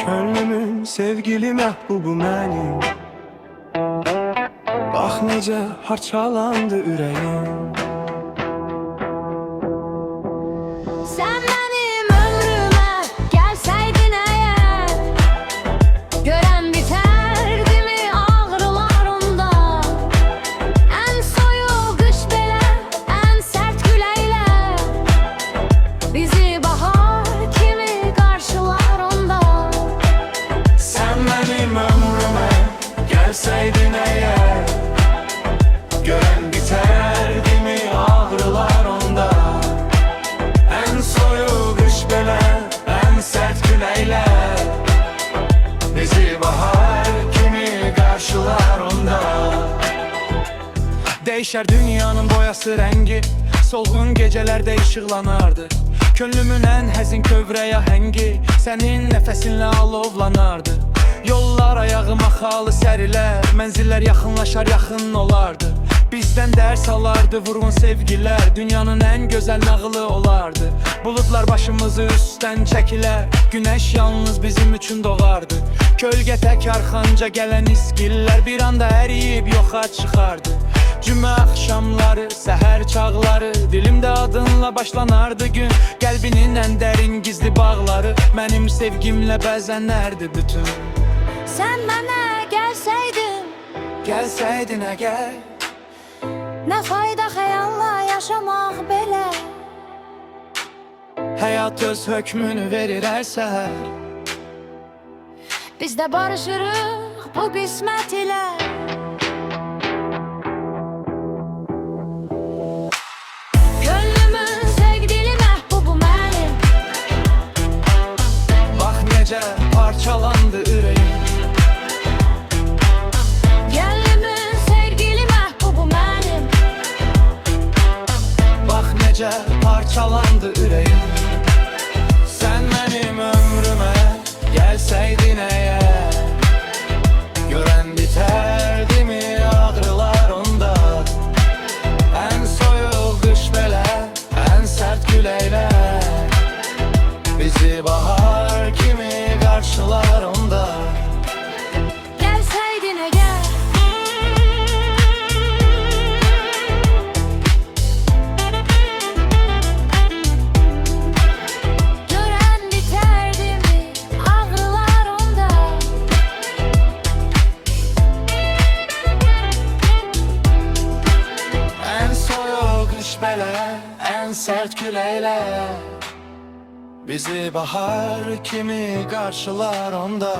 Könlümün sevgili məhbubu mənim. Bax necə harçalandı ürəyim. Sen benim ömrüme gelseydin eğer, gören biterdi mi ağrılarımda? En soyuq qış belə, en sert güleyle, bizi bahar kimi karşılar onda. Sen benim ömrüme gelseydin eğer, gören biterdi mi ağrılar onda? En soyuq qış belə, en sert güleyle, bizi bahar kimi karşılar onda. Değişer dünyanın boyası rengi, solğun gecelerde ışıqlanardı. Könlümün en həzin kövrəyə həngi, sənin nəfəsinlə alovlanardı. Yollar ayağıma xalı sərilər, mənzillər yaxınlaşar yaxın olardı. Bizdən dərs alardı vurğun sevgilər, dünyanın en gözəl nağılı olardı. Bulutlar başımızı üstdən çəkilər, güneş yalnız bizim üçün doğardı. Kölgə tək arxanca gələn iskillər bir anda əriyib yoxa çıxardı. Cümə axşamları, səhər çağları, dilimdə adınla başlanardı gün. Qəlbinin ən dərin gizli bağları, mənim sevgimlə bəzənərdi bütün. Sen bana gelseydin, Gəlsəydin əgər, ne fayda xəyalla yaşamaq belə. həyat öz hökmünü verir hər səhər. Biz de barışırıq bu qismət ilə. Gönlümün sevgili məhbubu mənim. Bax necə parçalandı ürəyim. Gönlümün sevgili məhbubu mənim. Bax necə parçalandı ürəyim. Sən mənim ömrümə gəlsəydin əgər, görən bitərdi mi ağrılar onda? Ən soyuq qış belə, ən sərt küləklər, bizi bahar kimi qarşılar onda. Gəlsəydin əgər, görən bitərdi mi ağrılar onda? Ən soyuq qış belə, ən sərt küləklər, bizi bahar kimi qarşılar onda.